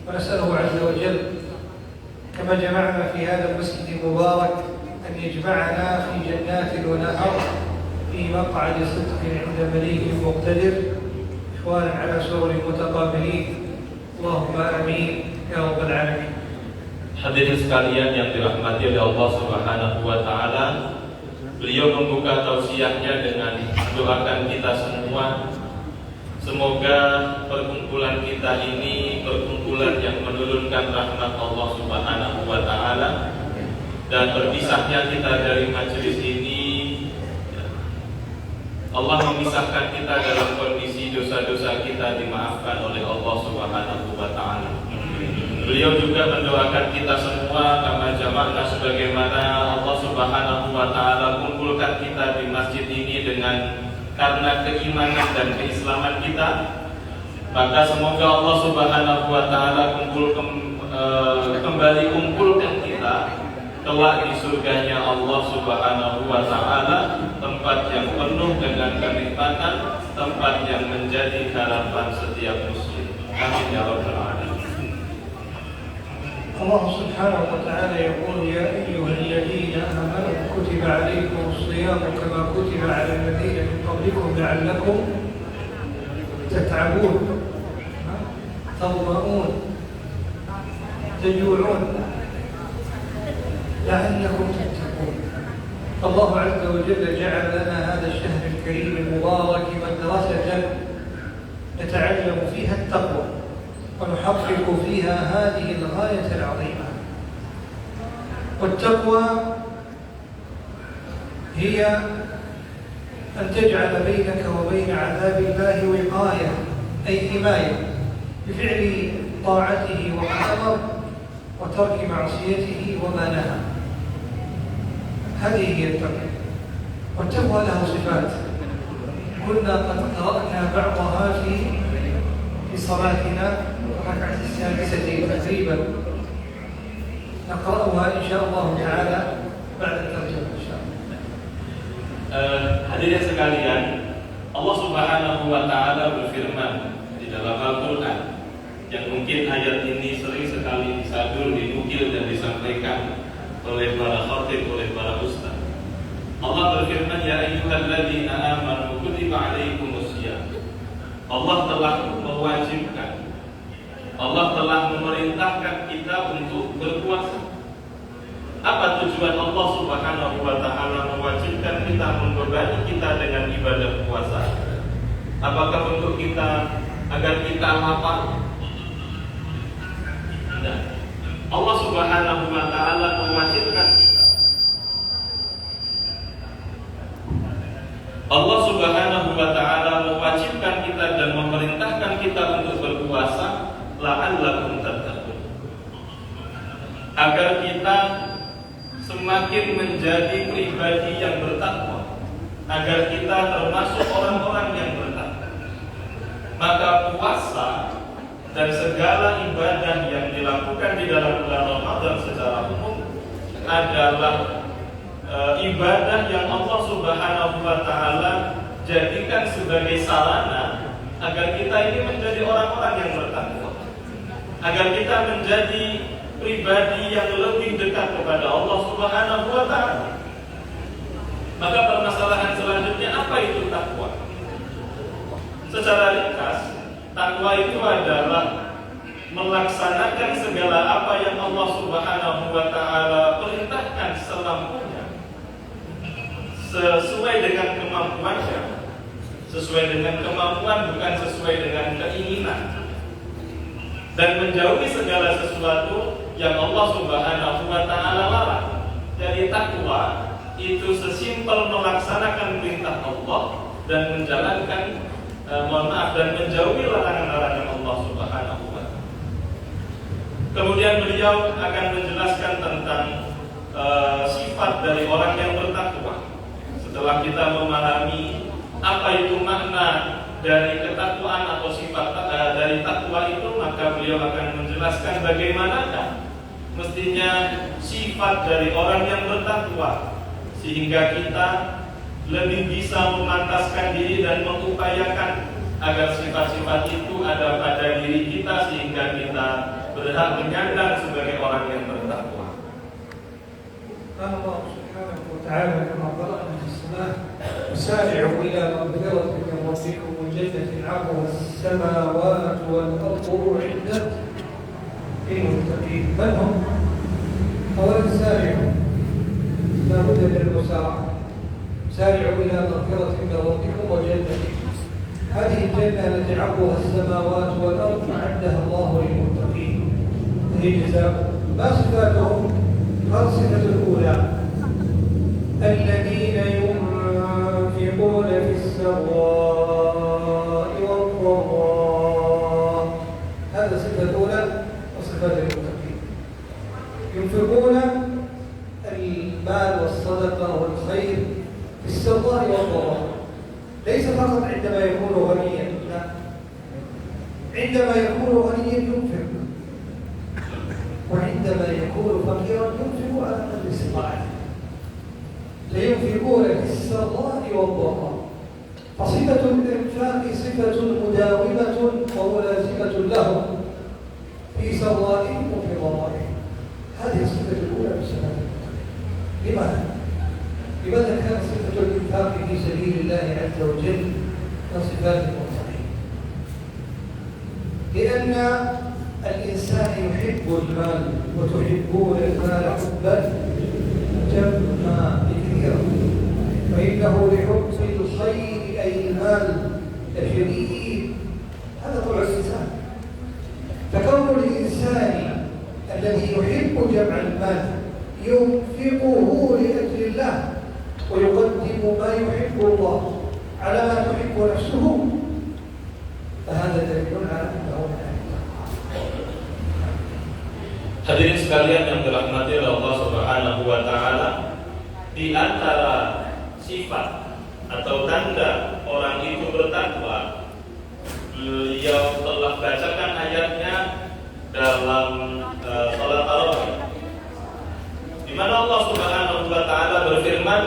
ونسأله عز وجل كما جمعنا في هذا المسجد المبارك أن يجمعنا في جنات ونهر في مقعد صدق عند مليك مقتدر إخوانا على سرر متقابلين اللهم آمين يا رب العالمين. Hadirin sekalian yang dirahmati oleh Allah Subhanahu wa taala, beliau membuka tausiahnya dengan mendoakan kita semua. Semoga perkumpulan kita ini perkumpulan yang menurunkan rahmat Allah Subhanahu wa taala, dan berpisahnya kita dari majelis ini Allah memisahkan kita dalam kondisi dosa-dosa kita dimaafkan oleh Allah Subhanahu wa taala. Beliau juga mendoakan kita semua kama jama'na, sebagaimana Allah Subhanahu wa taala kumpulkan kita di masjid ini karena keimanan dan keislaman kita. Maka semoga Allah Subhanahu wa taala kembali kumpulkan kita kelak di surganya Allah Subhanahu wa taala, tempat yang penuh dengan kenikmatan, tempat yang menjadi harapan setiap muslim. Amin ya rabbal alamin. الله سبحانه وتعالى يقول يا أيها الذين آمنوا كتب عليكم الصيام كما كتب على الذين من قبلكم لعلكم تتعبون تظمؤون تجوعون لعلكم تتقون. الله عز وجل جعل لنا هذا الشهر الكريم المبارك مدرسة نتعلم فيها التقوى ونحقق فيها هذه الغاية العظيمة. والتقوى هي أن تجعل بينك وبين عذاب الله وقاية، أي حماية بفعل طاعته وما أمر وترك معصيته وما نهى. هذه هي التقوى. والتقوى لها صفات كنا قد قرأنا بعضها في صلاتنا الركعة السادسة تقريبا، نقرأها إن شاء الله تعالى بعد الترجمة إن شاء الله. Hadirin sekalian, Allah Subhanahu wa taala berfirman di dalam Al-Qur'an, yang mungkin ayat ini sering sekali disadur, dinukil dan disampaikan oleh para khatib, oleh para ustaz. Allah berfirman, ya ayyuhalladzina amanu kutiba alaikumusiyam. Allah telah mewajibkan, Allah telah memerintahkan kita untuk berpuasa. Apa tujuan Allah Subhanahu wa taala mewajibkan kita, membebani kita dengan ibadah puasa? Apakah untuk kita agar kita lapar? Tidak. Allah Subhanahu wa taala mewajibkan kita. Allah Subhanahu wa taala mewajibkan kita dan memerintahkan kita untuk berpuasa la'allakum tattaqun, agar kita semakin menjadi pribadi yang bertakwa, agar kita termasuk orang-orang yang bertakwa. Maka puasa dan segala ibadah yang dilakukan di dalam bulan Ramadan secara umum adalah ibadah yang Allah Subhanahu wa taala jadikan sebagai sarana agar kita ini menjadi orang-orang yang bertakwa, agar kita menjadi pribadi yang lebih dekat kepada Allah Subhanahu wa taala. Maka permasalahan selanjutnya, apa itu takwa? Secara ringkas, takwa itu adalah melaksanakan segala apa yang Allah Subhanahu wa taala perintahkan selampunya, sesuai dengan kemampuannya, sesuai dengan kemampuan, bukan sesuai dengan keinginan, dan menjauhi segala sesuatu yang Allah Subhanahu wa taala larang. Jadi takwa itu sesimpel melaksanakan perintah Allah dan menjalankan dan menjauhi larangan-larangan Allah Subhanahu wa taala. Kemudian beliau akan menjelaskan tentang sifat dari orang yang bertakwa. Setelah kita memahami apa itu makna dari ketakwaan atau sifat dari takwa itu, maka beliau akan menjelaskan bagaimanakah mestinya sifat dari orang yang bertakwa, sehingga kita lebih bisa memantaskan diri dan mengupayakan agar sifat-sifat itu ada pada diri kita, sehingga kita berhak menyandang sebagai orang yang bertakwa. قال الله سبحانه وتعالى كما قرأنا في السماء وسارعوا إلى مغفرة من ربكم وجنة عرضها السماوات والأرض أعدت للمتقين. من هم؟ أولا سارعوا، لا بد من المسارعة. سارعوا إلى مغفرة من ربكم وجنة، هذه الجنة التي عرضها السماوات والأرض أعدها الله للمتقين. هي جزاء. ما صفاتهم؟ الصفة الأولى الذين ينفقون في السراء والضراء، هذا الصفة الأولى وصفات المتقين. ينفقون المال والصدقة والخير في السراء والضراء، ليس فقط عندما يكون غنيا، لا، عندما يكون غنيا ينفق، وعندما يكون فقيرا ينفق على قدر استطاعته. فينفقون في السراء والضراء، فصفة الإنفاق صفة مداومة وملازمة لهم في سرائهم وفي ضرائهم. هذه الصفة الأولى بسبب لماذا؟ لماذا كانت صفة الإنفاق في سبيل الله عز وجل من صفات المتقين؟ لأن الإنسان يحب المال، وتحبون المال حبا جما كثيرا، فإنه لحب الخير أي المال لشديد. هذا طبع الإنسان. فكون الإنسان الذي يحب جمع المال ينفقه لأجل الله ويقدم ما يحب الله على ما تحب نفسه، فهذا دليل على أنه Hadirin sekalian yang dirahmati oleh Allah Subhanahu wa taala, di antara sifat atau tanda orang itu bertakwa, beliau telah bacakan ayatnya dalam salat tarawih, di mana Allah Subhanahu wa taala berfirman,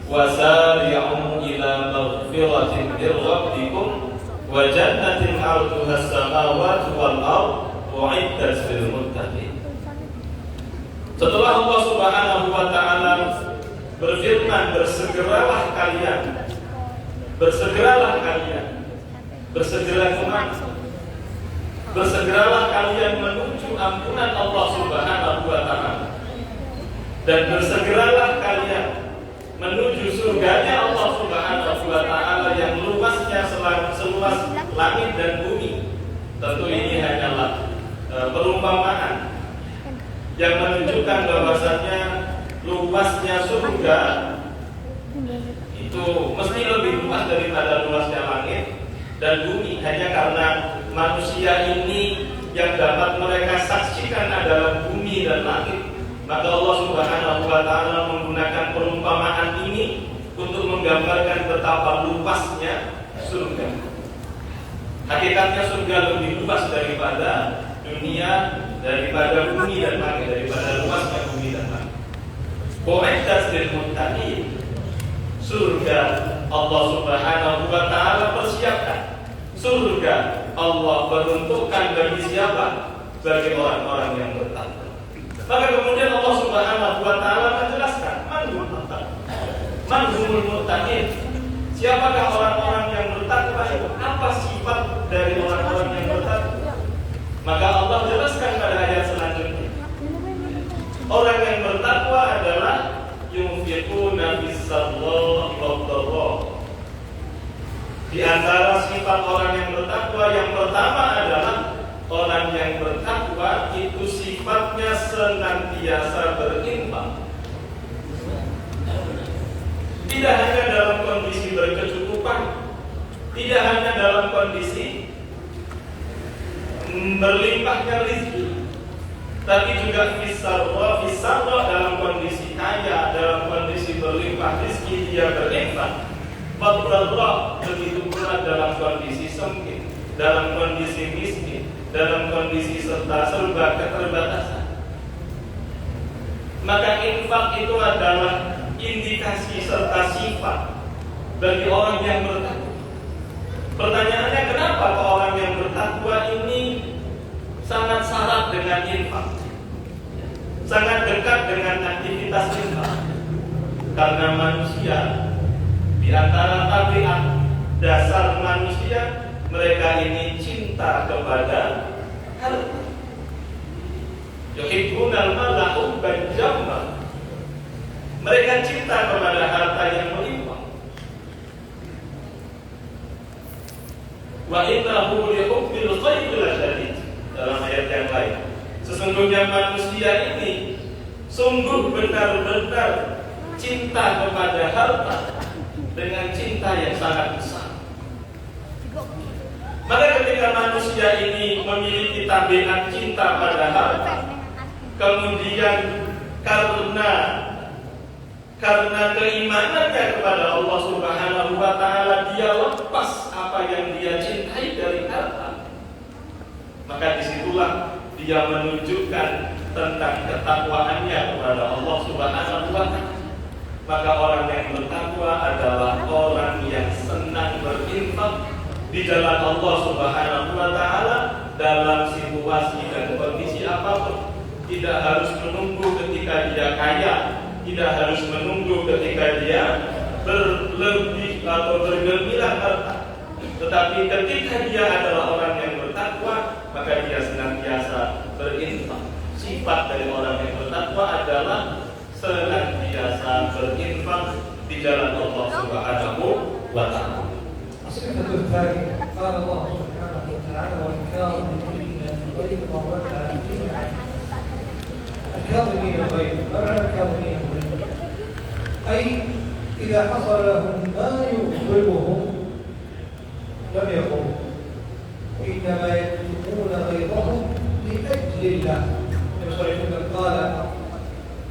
"Wasari'u ila maghfiratin mir rabbikum wa jannatin 'arduha as-samawati wal ardh u'iddat lil muttaqin." Setelah Allah Subhanahu wa taala berfirman, bersegeralah kalian. Bersegeralah kalian. Bersegera kemana? Bersegeralah kalian menuju ampunan Allah Subhanahu wa taala. Dan bersegeralah kalian menuju surganya Allah Subhanahu wa taala yang luasnya seluas langit dan bumi. Tentu ini hanyalah perumpamaan yang menunjukkan bahwasannya luasnya surga itu mesti lebih luas daripada luasnya langit dan bumi, hanya karena manusia ini yang dapat mereka saksikan adalah bumi dan langit. Maka Allah Subhanahu wa taala menggunakan perumpamaan ini untuk menggambarkan betapa luasnya surga. Hakikatnya surga lebih luas daripada dunia, daripada bumi dan langit, daripada luasnya bumi dan langit. U'iddat lil muttaqin. Surga Allah Subhanahu wa taala persiapkan. Surga Allah peruntukkan bagi siapa? Bagi orang-orang yang bertakwa. Maka kemudian Allah Subhanahu wa taala menjelaskan, man humul muttaqin. Siapakah orang-orang yang bertakwa itu? Apa sifat dari orang-orang yang bertakwa? Maka Allah jelaskan pada ayat selanjutnya, orang yang bertakwa adalah yunfiquna fis-sarra'i wad-dharra. Di antara sifat orang yang bertakwa yang pertama adalah orang yang bertakwa itu sifatnya senantiasa berinfak. Tidak hanya dalam kondisi berkecukupan, tidak hanya dalam kondisi berlimpahnya rezeki, tapi juga fisarra dalam kondisi kaya, dalam kondisi berlimpah rezeki dia berinfak. Waddarra begitu pula dalam kondisi sempit, dalam kondisi miskin, dalam kondisi serba keterbatasan. Maka infak itu adalah indikasi serta sifat bagi orang yang bertakwa. Pertanyaannya, kenapa orang yang bertakwa ini sangat syarat dengan infak, sangat dekat dengan aktivitas infak. Karena manusia, di antara tabiat dasar manusia, mereka ini cinta kepada harta. Yuhibbunal mala hubban jamma. Mereka cinta kepada harta yang melimpah. Wa innahu li hubbil khairi lasyadid. Dalam ayat yang lain, sesungguhnya manusia ini sungguh benar-benar cinta kepada harta dengan cinta yang sangat besar. Maka ketika manusia ini memiliki tabiat cinta pada harta, kemudian karena keimanannya kepada Allah Subhanahu wa taala, dia lepas apa yang dia cintai dari harta. Maka disitulah dia menunjukkan tentang ketakwaannya kepada Allah Subhanahu wa taala. Maka orang yang bertakwa adalah orang yang senang berinfak di jalan Allah Subhanahu wa taala dalam situasi dan kondisi apapun. Tidak harus menunggu ketika dia kaya, tidak harus menunggu ketika dia berlebih atau bergemilang harta. Tetapi ketika dia adalah orang yang bertakwa, maka dia senantiasa berinfak. Sifat dari orang yang bertakwa adalah senantiasa berinfak di jalan Allah Subhanahu wa taala. الصفة الثانية قال الله سبحانه وتعالى والكاظمين الغيظ والعافين عن الناس. الكاظمين الغيظ، ما معنى الكاظمين الغيظ؟ أي إذا حصل لهم ما يغضبهم لم يقوموا، إنما يكتمون غيظهم لأجل الله. النبي صلى الله عليه وسلم قال: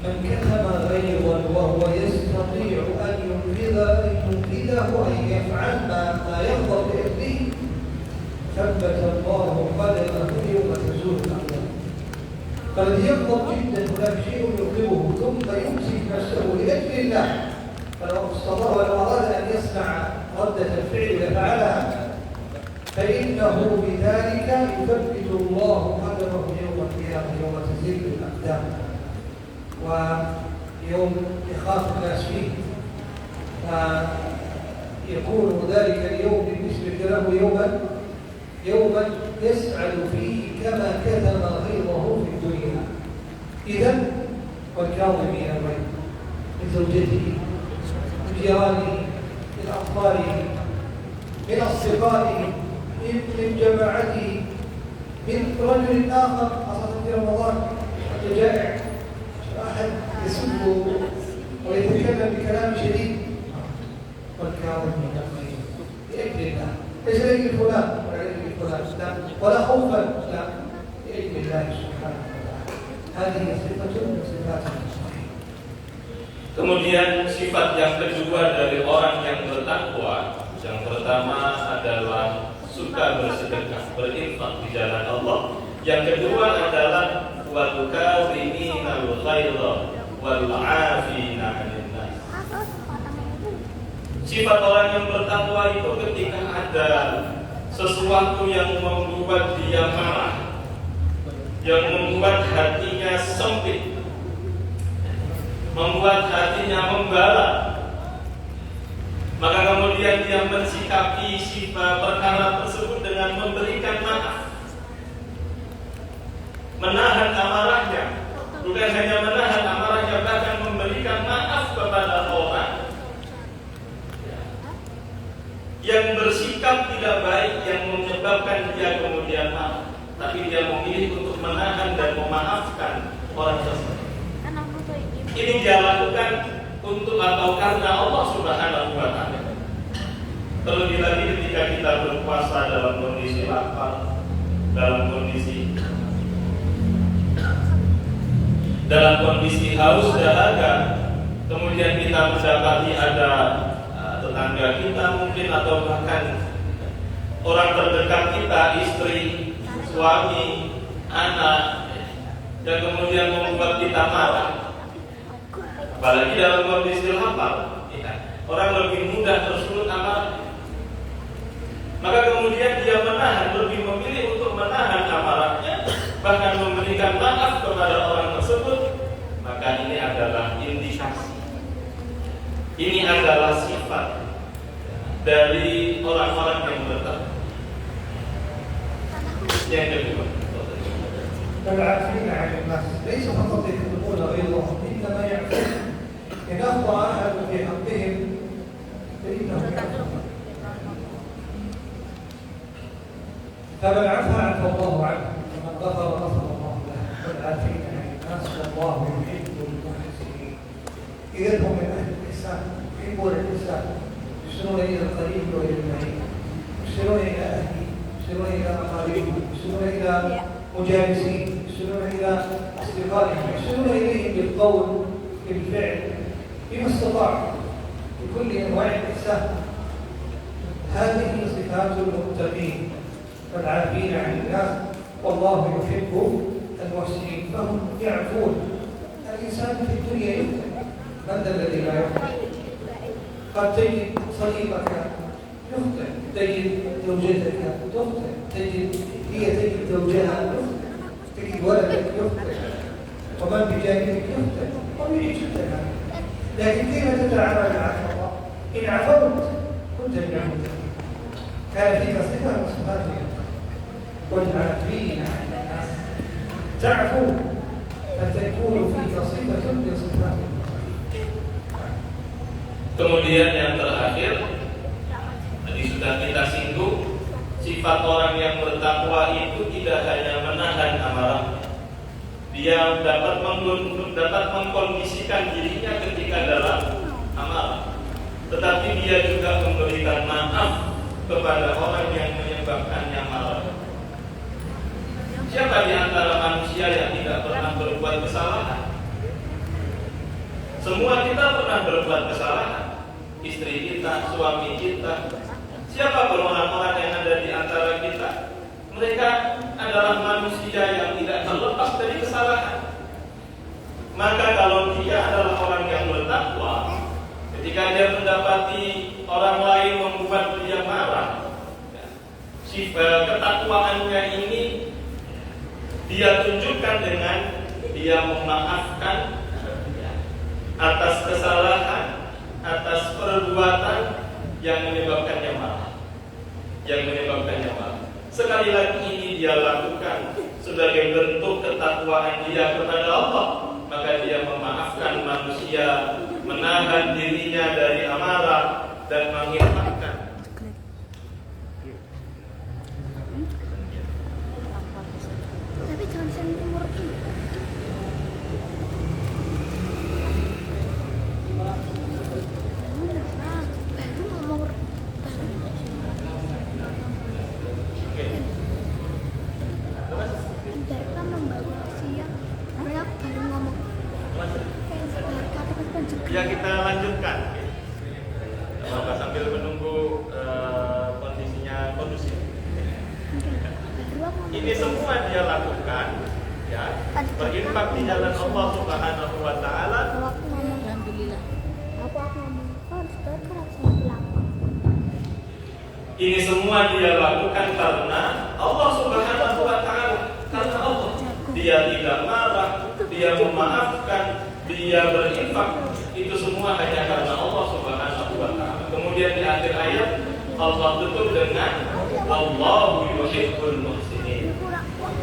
من كتم غيظا وهو يستطيع أن ينفذه أن يفعل ما يغضب لأجله ثبت الله قدمه يوم تزول الأقدام. فالذي يغضب جدا هناك شيء يغضبه ثم يمسك نفسه لأجل الله، فلو استطاع ولو أراد أن يصنع ردة الفعل لفعلها، فإنه بذلك يثبت الله قدمه يوم القيامة يوم تزول الأقدام ويوم يخاف الناس فيه، فيكون ذلك اليوم بالنسبة له يوما يسعد فيه كما كتم غيظه في الدنيا. إذن والكاظمين الغيظ من زوجته، من جيرانه، من أطفاله، من أصدقائه، من جماعته، من رجل آخر خاصة في رمضان الجائع، أحد يسب ويتكلم بكلام شديد، والكاظمين الغيظ لأجل الله، ليس لأجل فلان ولا لأجل فلان لا، ولا خوفا لا، لأجل الله سبحانه وتعالى. هذه صفة من صفات المصلحين. Kemudian sifat yang kedua dari orang yang bertakwa, yang pertama adalah suka bersedekah, berinfak di jalan Allah. Yang kedua adalah wal kaziminal ghaidha wal 'afina 'anil nas. Sifat orang yang bertakwa itu ketika ada sesuatu yang membuat dia marah, yang membuat hatinya sempit, membuat hatinya membalas, maka kemudian dia mensikapi sifat perkara tersebut dengan memberikan maaf, menahan amarahnya, bukan hanya menahan amarahnya, bahkan memberikan maaf kepada orang yang bersikap tidak baik yang menyebabkan dia kemudian marah, tapi dia memilih untuk menahan dan memaafkan orang tersebut. Ini dia lakukan untuk atau karena Allah Subhanahu wa taala. Terlebih lagi ketika kita berpuasa dalam kondisi lapar, dalam kondisi haus dahaga, kemudian kita mendapati ada tetangga kita mungkin atau bahkan orang terdekat kita, istri, suami, anak, dan kemudian membuat kita marah. Apalagi dalam kondisi lapar, orang lebih mudah tersulut amarah. Maka kemudian dia menahan, lebih memilih untuk menahan amarahnya bahkan memberikan maaf kepada orang tersebut, maka ini adalah indikasi, ini adalah sifat dari orang-orang yang bertakwa. Yang kedua, فالعافين عن الناس ليس فقط يكتبون غيظهم انما يعفون ان اخطا احد في حقهم فانهم يعفون فمن عفا عفى الله عنه ومن غفر غفر الله له والعافين عن الناس والله يحب المحسنين اذا هم من اهل الاحسان يحبون الاحسان يحسنون الى القريب والى البعيد يحسنون الى اهله يحسنون الى اقاربهم يحسنون الى مجالسين يحسنون الى اصدقائهم يحسنون اليهم بالقول بالفعل بما استطاعوا بكل انواع الاحسان هذه صفات المتقين والعافين عن الناس والله يحب المحسنين فهم يعفون. الانسان في الدنيا يخطئ من ذا الذي لا يخطئ؟ قد تجد صديقك يخطئ تجد زوجتك تخطئ هي تجد زوجها يخطئ تجد ولدك يخطئ ومن بجانبك يخطئ طبيعي جدا لكن كيف تتعامل مع الخطأ؟ إن عفوت كنت من المتقين كان فيك صفة من صفاتهم والعافين عن الناس تعفو فتكون فيك صفة من صفاتهم. Kemudian yang terakhir, tadi sudah kita singgung, sifat orang yang bertakwa itu tidak hanya menahan amarah, dia dapat mengkondisikan dirinya ketika dalam amarah, tetapi dia juga memberikan maaf kepada orang yang menyebabkannya marah. Siapa di antara manusia yang tidak pernah berbuat kesalahan? Semua kita pernah berbuat kesalahan. Istri kita, suami kita, siapapun orang-orang yang ada di antara kita, mereka adalah manusia yang tidak terlepas dari kesalahan. Maka kalau dia adalah orang yang bertakwa, ketika dia mendapati orang lain membuat dia marah, sifat ketakwaannya ini dia tunjukkan dengan dia memaafkan atas kesalahan, atas perbuatan yang menyebabkannya marah, Sekali lagi ini dia lakukan sebagai bentuk ketakwaan dia kepada Allah, maka dia memaafkan manusia, menahan dirinya dari amarah dan menghilangkan. Tapi jangan sering umur ini. Baru ngomong Barca membawa siang. Mereka baru ngomong. Ya kita lanjutkan. Bapak sambil menunggu kondisinya kondusif. Ini semua dia lakukan, ya, berinfak di jalan Allah Subhanahu wa Ta'ala. Alhamdulillah. Aku ngomong harus bergerak sama belakang. Ini semua dia lakukan karena Allah Subhanahu wa Ta'ala. Karena Allah, dia tidak marah, dia memaafkan, dia berinfak. Itu semua hanya karena Allah Subhanahu wa Ta'ala. Kemudian di akhir ayat Allah tutup dengan Allahu yuhibbul muhsinin.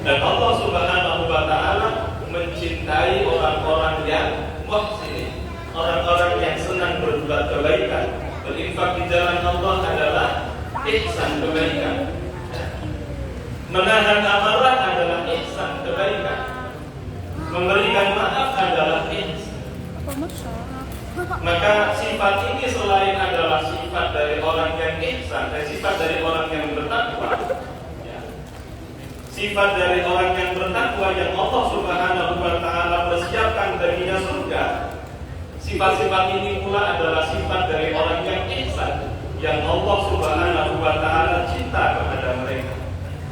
Dan Allah Subhanahu wa Ta'ala mencintai orang-orang yang muhsinin, orang-orang yang senang berbuat kebaikan. Berinfak di jalan Allah adalah ihsan kebaikan. Menahan amarah adalah ihsan kebaikan. Memberikan maaf adalah ihsan. Maka sifat ini selain adalah sifat dari orang yang ihsan dan sifat dari orang yang bertakwa, ya, sifat dari orang yang bertakwa yang Allah Subhanahu wa Ta'ala persiapkan baginya surga. Sifat-sifat ini pula adalah sifat dari orang yang ihsan yang Allah Subhanahu wa Ta'ala cinta kepada mereka.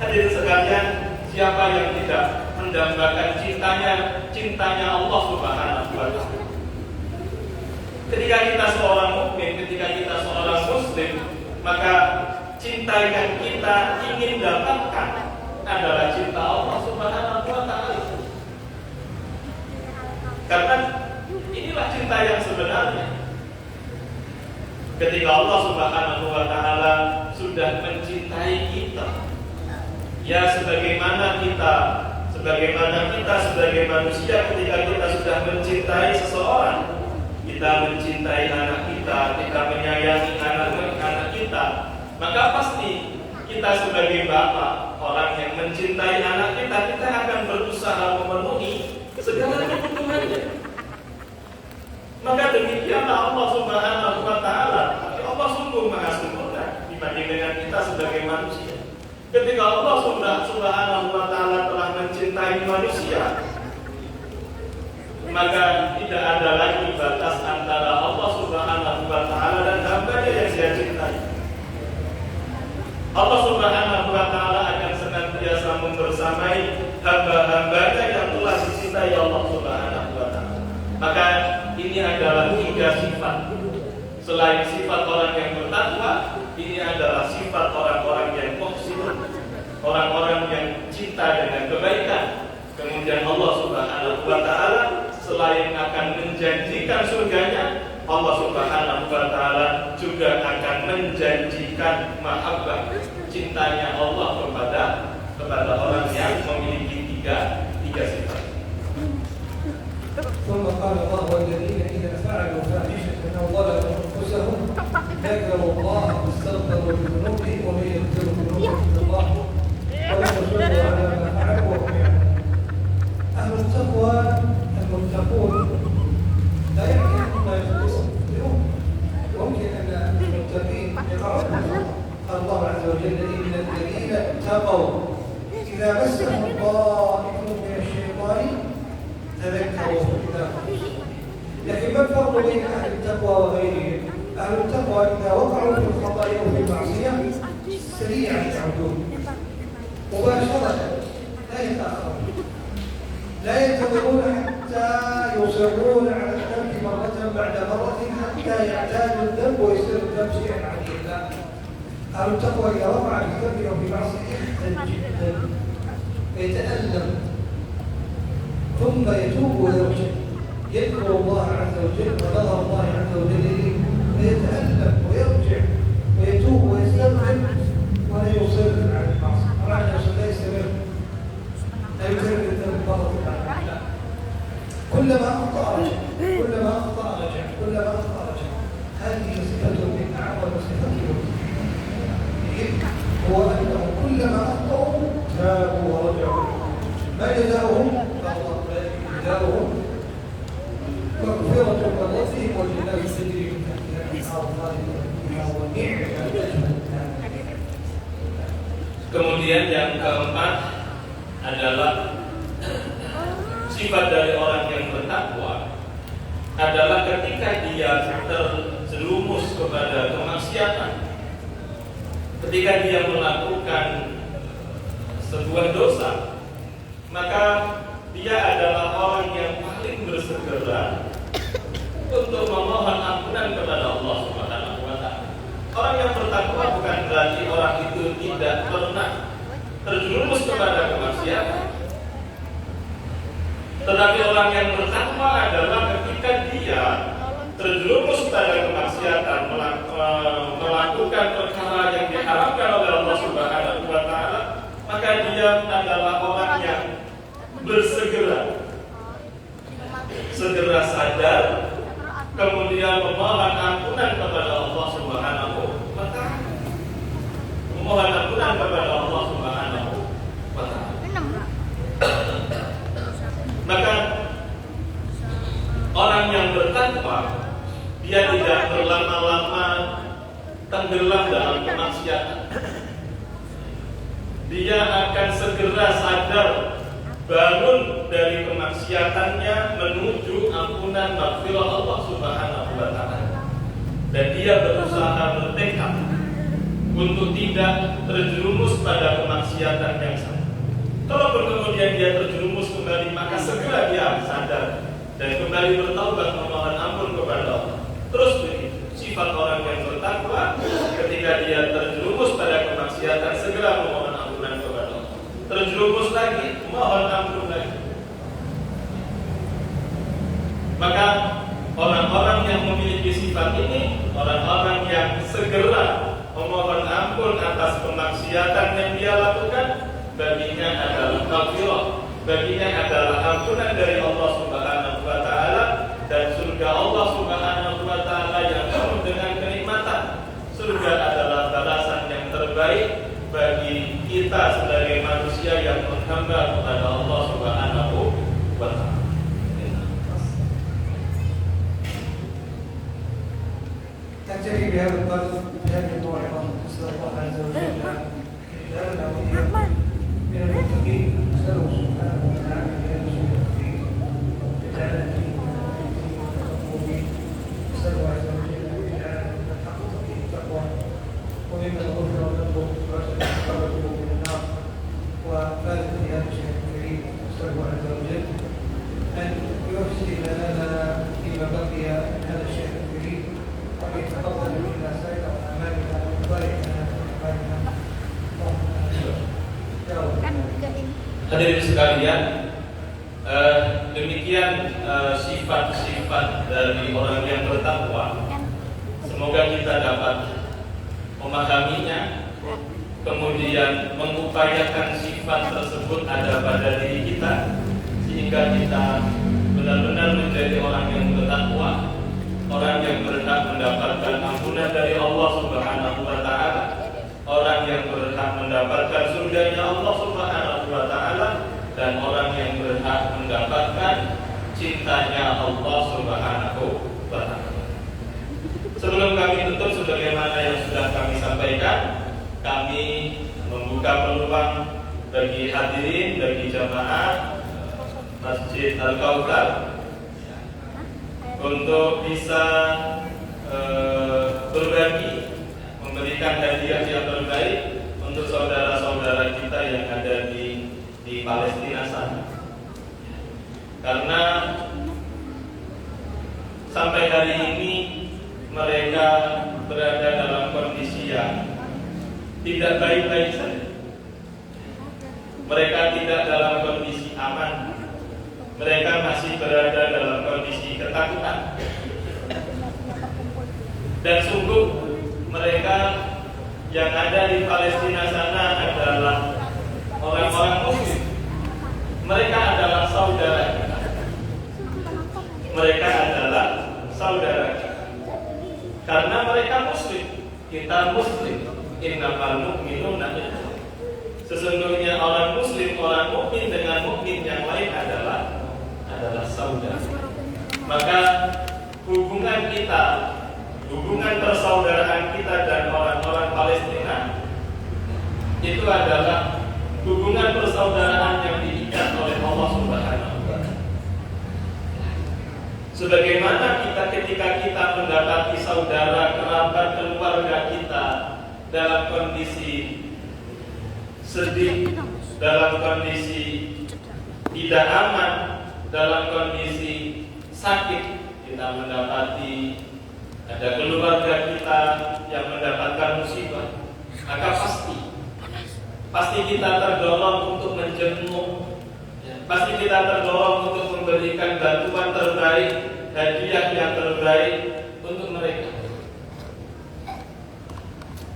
Hadirin sekalian, siapa yang tidak mendambakan cintanya Allah Subhanahu wa Ta'ala? Ketika kita seorang mukmin, ketika kita seorang muslim, maka cinta yang kita ingin dapatkan adalah cinta Allah Subhanahu wa Karena inilah cinta yang sebenarnya. Ketika Allah Subhanahu wa Ta'ala sudah mencintai kita, ya sebagaimana kita sebagai manusia, ketika kita sudah mencintai seseorang, kita mencintai anak kita menyayangi anak kita, maka pasti kita sebagai bapak, orang yang mencintai anak kita akan berusaha memenuhi segala kebutuhannya. Maka demikianlah Allah Subhanahu wa Ta'ala. Allah sungguh maha sempurna dibanding dengan kita sebagai manusia. Ketika Allah Subhanahu wa Ta'ala telah mencintai manusia, maka tidak ada lagi batas antara Allah Subhanahu wa Ta'ala dan hamba-Nya yang Dia cintai. Allah Subhanahu wa Ta'ala akan senantiasa membersamai hamba-hambanya yang telah dicintai Allah Subhanahu wa Ta'ala. Maka ini adalah 3 sifat. Selain sifat orang yang bertakwa, ini adalah sifat orang-orang yang muhsinun, orang-orang yang cinta dengan kebaikan. Kemudian Allah Subhanahu wa Ta'ala selain akan menjanjikan surganya, Allah Subhanahu wa Ta'ala juga akan menjanjikan mahabbah, cintanya Allah kepada orang yang memiliki tiga sifat. ثم قال الله والذين إذا فعلوا فاحشة أو ظلموا أنفسهم ذكروا الله فاستغفروا لذنوبهم ومن يغفر الذنوب إلا الله ولم يصروا على ما فعلوا وهم يعلمون. أهل التقوى المتقون لا يعني أنهم لا يخطئون، يمكن أن المتقين يقعون. قال الله عز وجل إن الذين اتقوا إذا مسهم طائف من الشيطان تذكروا فإذا. لكن ما الفرق بين أهل التقوى وغيرهم؟ أهل التقوى إذا وقعوا في الخطايا وفي المعصية سريعا يعودون مباشرة، لا يتأخرون، لا ينتظرون حتى يصرون على الذنب مرة بعد مرة حتى يعتادوا الذنب ويصير الذنب شيئا عاديا. لا، أهل التقوى إذا وقع في ذنب أو في معصية يحزن جدا ويتألم ثم يتوب ويرجع، يذكر الله عز وجل ونظر الله عز وجل إليه ويتألم ويرجع ويتوب ويستغفر ولا يصر على المعصية. طبعا لا يستمر، لا يكرر الذنب مرة ثانية. كلما أخطأ رجع، كلما أخطأ رجع، كلما أخطأ رجع. هذه صفة من أعظم صفاتهم هو أنهم كلما أخطأوا تابوا ورجعوا. ما جزاؤهم؟ جزاؤهم مغفرة من ربهم وجنات تجري من تحتها الأنهار خالدين فيها ونعم أجر. Kemudian yang keempat adalah sifat dari orang yang bertakwa adalah ketika dia terjerumus kepada kemaksiatan, ketika dia melakukan sebuah dosa, maka dia adalah orang yang paling bersegera untuk memohon ampunan kepada Allah Subhanahu wa Ta'ala. Orang yang bertakwa bukan berarti orang itu tidak pernah terjerumus kepada kemaksiatan. Tetapi orang yang bertakwa adalah ketika dia terjerumus pada kemaksiatan, melakukan perkara yang diharamkan oleh Allah Subhanahu wa Ta'ala, maka dia adalah orang yang segera sadar, kemudian memohon ampunan kepada Allah Subhanahu wa Ta'ala. Memohon ampunan kepada Allah Subhanahu wa Ta'ala. Maka orang yang bertakwa, dia tidak berlama-lama tenggelam dalam kemaksiatan. Dia akan segera sadar, bangun dari kemaksiatannya menuju ampunan maghfirah Allah Subhanahu wa Ta'ala. Dan dia berusaha bertekad untuk tidak terjerumus pada kemaksiatan yang sama. Kalau kemudian dia terjerumus kembali, maka segera dia sadar dan kembali bertaubat memohon ampun kepada Allah. Terus begitu sifat orang yang bertakwa, ketika dia terjerumus pada kemaksiatan segera memohon ampunan kepada Allah. Terjerumus lagi, mohon ampun lagi. Maka orang-orang yang memiliki sifat ini, orang-orang yang segera memohon ampun atas kemaksiatan yang dia lakukan, baginya adalah maghfirah, baginya adalah ampunan dari Allah Subhanahu wa taala dan surga Allah Subhanahu wa taala yang penuh dengan kenikmatan. Surga adalah balasan yang terbaik bagi kita sebagai manusia yang menghamba kepada Allah Subhanahu wa taala. تنتهي بهذا القدر بهذه الموعظة نسأل الله عز وجل يجعلنا وإياكم من المتقين نسأله سبحانه وتعالى أن يجعلنا يجعلنا من المتقين نسأله عز وجل أن يجعلنا من الحق التقوى وممن غفر ذنبه وأخرجه من النار وفاز بهذا الشيخ الكريم نسأله عز وجل أن يحسن لنا فيما بقي من هذا الشيخ الكريم ويتفضل منا سائر أعمالنا ويبارك لنا في أعمالنا. Hadirin sekalian, demikian sifat-sifat dari orang yang bertakwa. Semoga kita dapat memahaminya, kemudian mengupayakan sifat tersebut ada pada diri kita, sehingga kita benar-benar menjadi orang yang bertakwa, orang yang berhak mendapatkan ampunan dari Allah Subhanahu wa taala, orang yang berhak mendapatkan surganya Allah Subhanahu wa taala, dan orang yang berhak mendapatkan cintanya Allah Subhanahu wa taala. Sebelum kami tutup, sebagaimana yang sudah kami sampaikan, kami membuka peluang bagi hadirin, bagi jamaah Masjid Al-Kautsar untuk bisa berbagi, memberikan hadiah yang terbaik untuk saudara-saudara kita yang ada di Palestina sana. Karena sampai hari ini mereka berada dalam kondisi yang tidak baik-baik saja. Mereka tidak dalam kondisi aman. Mereka masih berada dalam kondisi ketakutan. Dan sungguh mereka yang ada di Palestina sana adalah orang-orang Muslim. Mereka adalah saudara kita. Mereka adalah saudara kita. Karena mereka Muslim, kita Muslim. Innamal mu'minuna ikhwah. Sesungguhnya orang Muslim, orang mukmin dengan mukmin yang lain adalah saudara. Maka hubungan kita, hubungan persaudaraan kita dan orang-orang Palestina itu adalah hubungan persaudaraan yang diikat oleh Allah Subhanahu wa taala. Sebagaimana kita ketika kita mendapati saudara, kerabat, keluarga kita dalam kondisi sedih, dalam kondisi tidak aman, dalam kondisi sakit, kita mendapati ada keluarga kita yang mendapatkan musibah, maka pasti kita terdorong untuk menjenguk, pasti kita terdorong untuk memberikan bantuan terbaik, hadiah yang terbaik untuk mereka.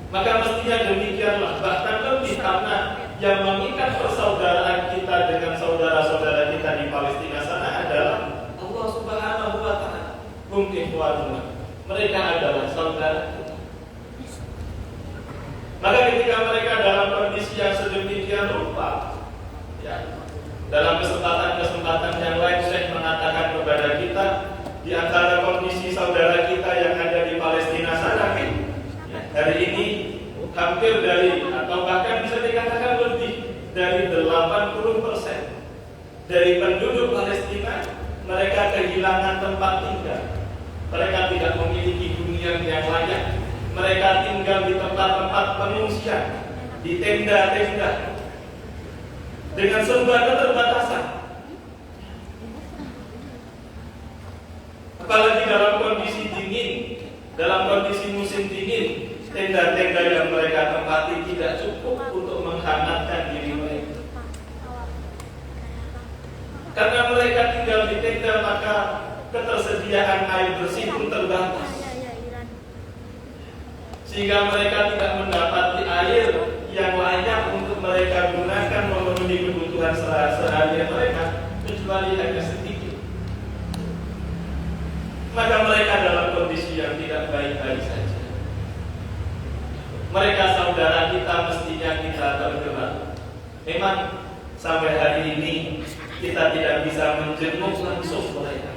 Maka mestinya demikianlah, bahkan lebih karena yang mengikat persaudaraan kita dengan saudara-saudara kita di Palestina sana adalah Allah Subhanahu wa taala. Mungkin mereka adalah saudara kita. Maka ketika mereka dalam kondisi yang sedemikian rupa, ya, dalam kesempatan-kesempatan yang lain Syekh mengatakan kepada kita, di antara kondisi saudara kita yang ada di Palestina sana, hari ini hampir dari, atau bahkan bisa dikatakan lebih dari 80% dari penduduk Palestina, mereka kehilangan tempat tinggal. Mereka tidak memiliki hunian yang layak. Mereka tinggal di tempat-tempat pengungsian, di tenda-tenda, dengan serba keterbatasan. Apalagi dalam kondisi dingin, dalam kondisi musim dingin, tenda-tenda yang mereka tempati tidak cukup untuk menghangatkan diri mereka. Karena mereka tinggal di tenda, maka ketersediaan air bersih pun terbatas, sehingga mereka tidak mendapati air yang layak untuk mereka gunakan memenuhi kebutuhan sehari-hari mereka, kecuali hanya sedikit. Maka mereka dalam kondisi yang tidak baik-baik saja. Mereka saudara kita, mestinya kita tergerak. Memang sampai hari ini kita tidak bisa menjenguk langsung mereka,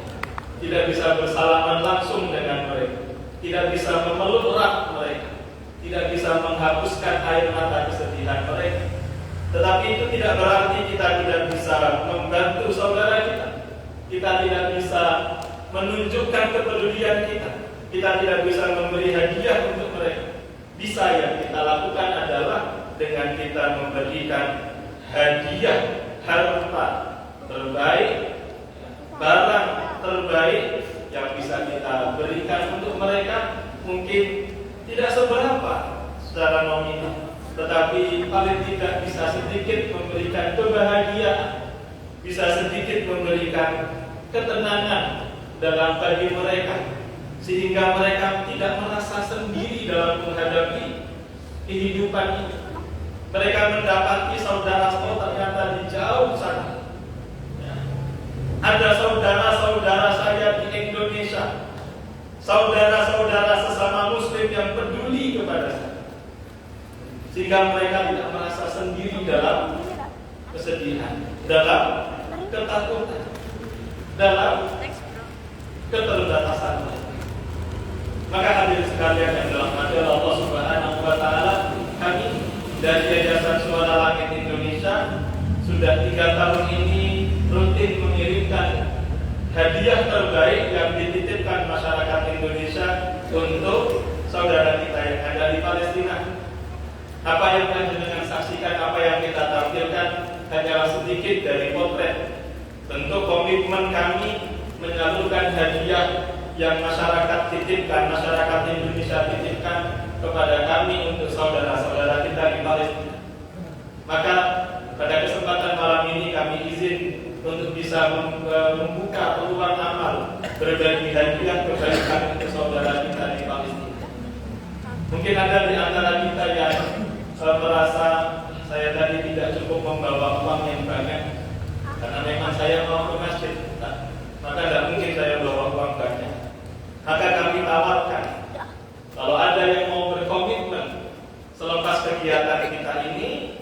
tidak bisa bersalaman langsung dengan mereka, tidak bisa memeluk erat mereka, tidak bisa menghapuskan air mata kesedihan mereka. Tetapi itu tidak berarti kita tidak bisa membantu saudara kita. Kita tidak bisa menunjukkan kepedulian kita. Kita tidak bisa memberi hadiah untuk mereka. Bisa yang kita lakukan adalah dengan kita memberikan hadiah harta terbaik, barang terbaik yang bisa kita berikan untuk mereka. Mungkin tidak seberapa secara nominal, tetapi paling tidak bisa sedikit memberikan kebahagiaan, bisa sedikit memberikan ketenangan dalam bagi mereka, sehingga mereka tidak merasa sendiri dalam menghadapi kehidupan ini. Mereka mendapati saudara-saudara ternyata di jauh sana. Ada saudara-saudara saya di Indonesia, saudara-saudara sesama muslim yang peduli kepada saya, sehingga mereka tidak merasa sendiri dalam kesedihan, dalam ketakutan, dalam keterbatasan. Maka hadirin sekalian yang dirahmati Allah Subhanahu wa taala, kami dari Yayasan Suara Langit Indonesia sudah 3 tahun ini rutin mengirimkan hadiah terbaik yang dititipkan masyarakat Indonesia untuk saudara kita yang ada di Palestina. Apa yang panjenengan saksikan, apa yang kita tampilkan hanyalah sedikit dari potret. Bentuk komitmen kami menyalurkan hadiah yang masyarakat titipkan, masyarakat Indonesia titipkan kepada kami untuk saudara-saudara kita di Palestina. Maka pada kesempatan malam ini kami izin untuk bisa membuka peluang amal berbagi hadiah kebaikan untuk saudara kita di Palestina. Mungkin ada di antara kita yang merasa saya tadi tidak cukup membawa uang yang banyak, karena memang saya mau ke masjid, maka tidak mungkin saya bawa uang banyak. Maka kami tawarkan, kalau ada yang mau berkomitmen selepas kegiatan kita ini,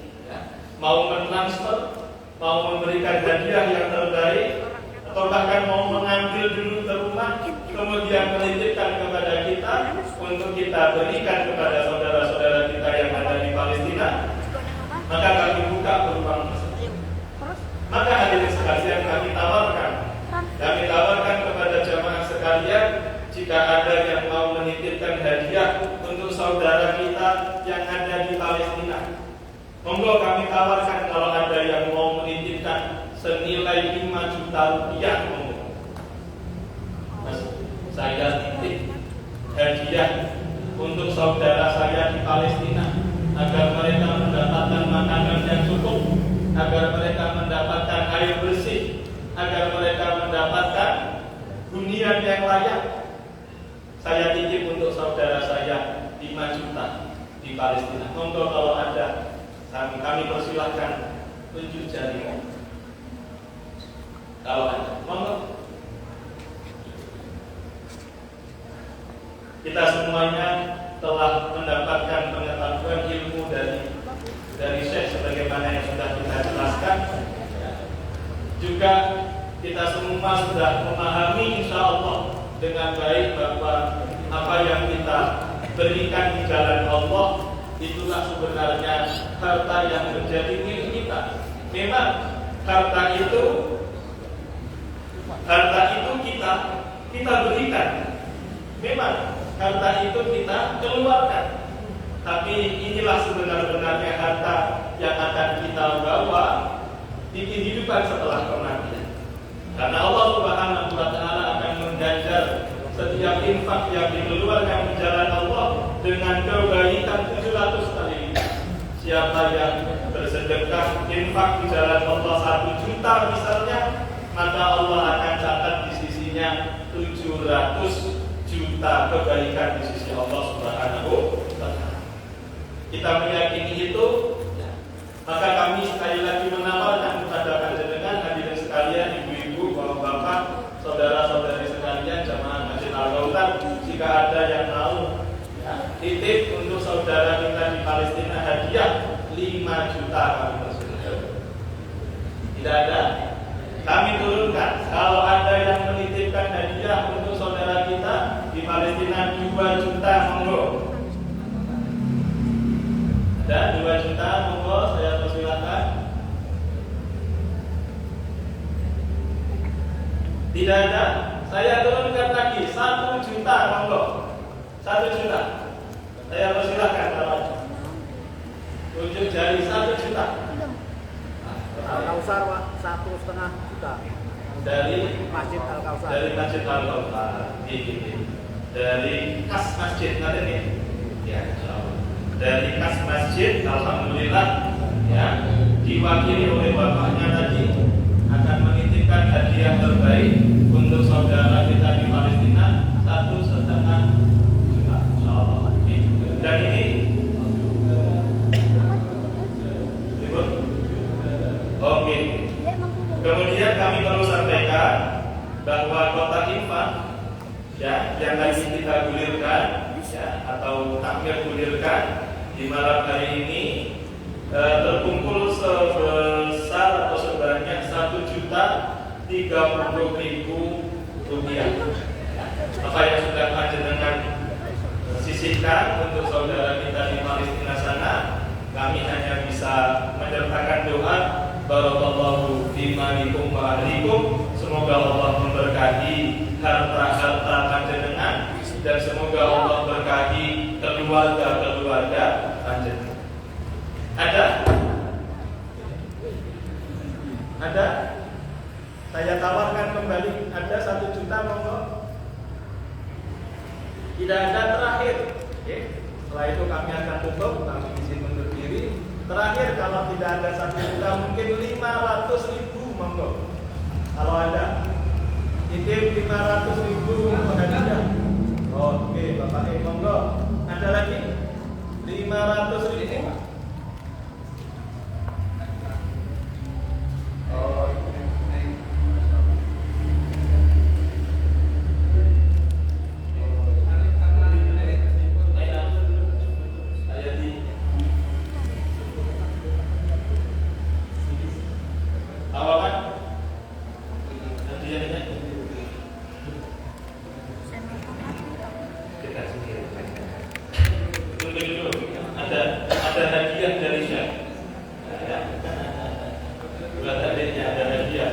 mau mentransfer, mau memberikan hadiah yang terbaik, atau bahkan mau mengambil dulu ke rumah, kemudian menitipkan kepada kita untuk kita berikan kepada saudara-saudara kita yang ada di Palestina, maka kami buka peluang tersebut. Maka hadirin sekalian, kami tawarkan kepada jamaah sekalian, jika ada yang mau menitipkan hadiah untuk saudara kita yang ada di Palestina, monggo kami tawarkan. Kalau ada yang mau menitipkan senilai 5 juta rupiah, monggo saya titip hadiah untuk saudara saya di Palestina, agar mereka mendapatkan makanan yang cukup, agar mereka mendapatkan air bersih, agar mereka mendapatkan hunian yang layak. Saya titip untuk saudara saya 5 juta di Palestina. Monggo kalau ada, kami persilahkan tunjuk jari. Kalau ada, monggo. Kita semuanya telah mendapatkan pengetahuan ilmu dari Syekh sebagaimana yang sudah kita jelaskan. Juga kita semua sudah memahami insya Allah dengan baik bahwa apa yang kita berikan di jalan Allah itulah sebenarnya harta yang menjadi milik kita. Memang harta itu kita berikan. Memang harta itu kita keluarkan. Tapi inilah sebenar-benarnya harta yang akan kita bawa di kehidupan setelah kematian. Karena Allah Subhanahu wa taala akan mengganjar setiap infak yang dikeluarkan di jalan Allah dengan kebaikan 700 kali lipat. Siapa yang bersedekah infak di jalan Allah 1 juta misalnya, maka Allah akan catat di sisinya punya 700 juta kebaikan di sisi Allah Subhanahu wa Ta'ala. Kita meyakini itu, maka kami sekali lagi menawarkan kepada panjenengan hadirin sekalian, ibu-ibu, bapak-bapak, saudara-saudari sekalian, jamaah Masjid Al-Kautsar, jika ada yang mau titip untuk saudara kita di Palestina hadiah 5 juta kami bersyukur. Tidak ada, kami turunkan. Kalau ada yang menitipkan hadiah untuk saudara kita di Palestina 2 juta, monggo. Dan 2 juta, monggo, saya persilakan. Tidak ada, saya turunkan lagi 1 juta, monggo. 1 juta, saya persilakan kalau tunjuk jari 1 juta. Al-Kautsar Pak, 1,5 juta Dari Masjid Al-Kautsar. Dari Masjid Al-Kautsar. Dari kas masjid nanti nih. Ya, insyaallah. Dari kas masjid, alhamdulillah ya, diwakili oleh bapaknya tadi akan menitipkan hadiah terbaik untuk saudara kita di Palestina 1,5 juta. Insyaallah. Dan ini oke. Kemudian kami perlu sampaikan bahwa kotak infak ya yang lagi kita gulirkan ya atau takmir gulirkan di malam hari ini terkumpul sebesar atau sebanyak 1.030.000 rupiah. Apa yang sudah panjenengan sisihkan untuk saudara kita di Palestina sana, kami hanya bisa menyertakan doa barakallahu fi malikum wa ahlikum. Semoga Allah memberkahi harta-harta panjenengan dan semoga Allah berkahi keluarga-keluarga panjenengan. Ada? Ada? Saya tawarkan kembali. Ada 1 juta, monggo. Tidak ada, terakhir. Oke. Setelah itu kami akan tutup. Kami izin undur diri. Terakhir, kalau tidak ada 1 juta, mungkin 500.000, monggo. Kalau ada, titip 500.000 hadiah. Oke, Bapak monggo. Ada lagi 500.000. Oh. Ada hadiah dari Syekh. Buat adiknya ada hadiah.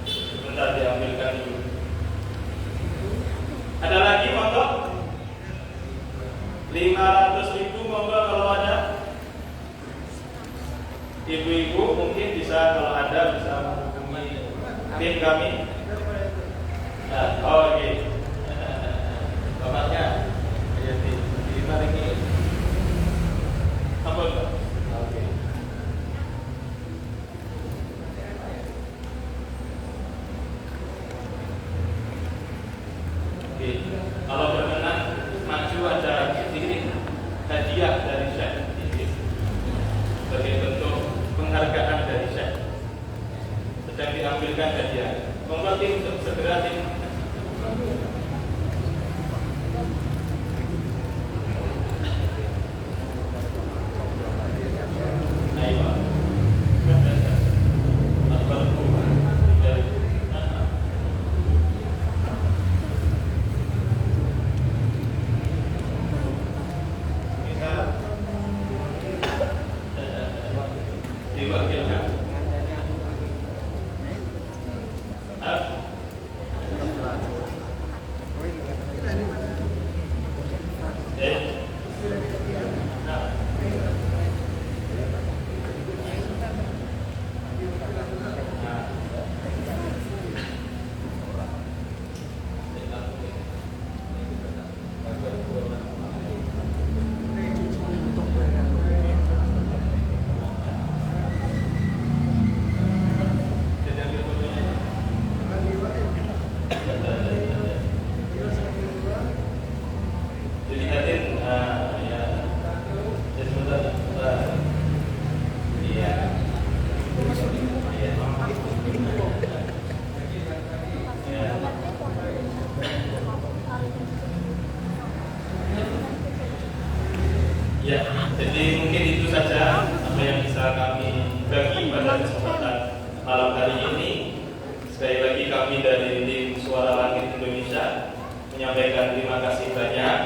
Sebentar diambilkan dulu. Ada lagi, monggo. 500.000, monggo kalau ada. Ibu-ibu mungkin bisa, kalau ada bisa menghubungi tim kami. Nah, oke. Bapaknya ditarik. Apa enggak? Oke. Oke. Kalau berkenan maju ada sedikit hadiah dari Syekh sebagai bentuk penghargaan dari Syekh. Sedang diambilkan hadiah. Monggo tim segera tim. kami dari tim Suara Langit Indonesia menyampaikan terima kasih banyak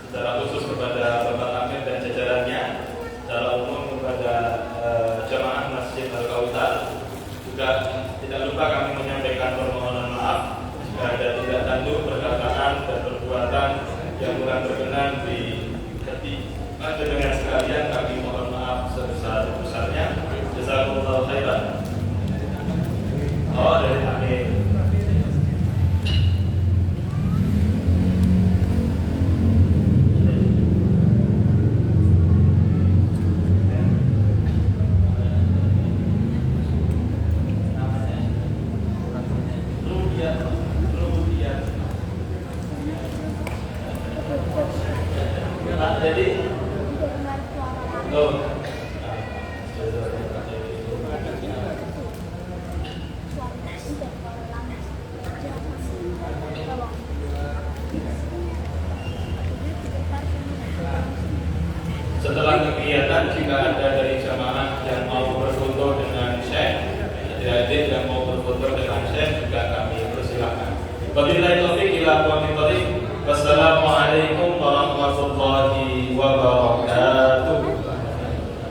secara khusus kepada Bapak Amir dan jajarannya, secara umum kepada jamaah Masjid Al Kautsar. Juga tidak lupa kami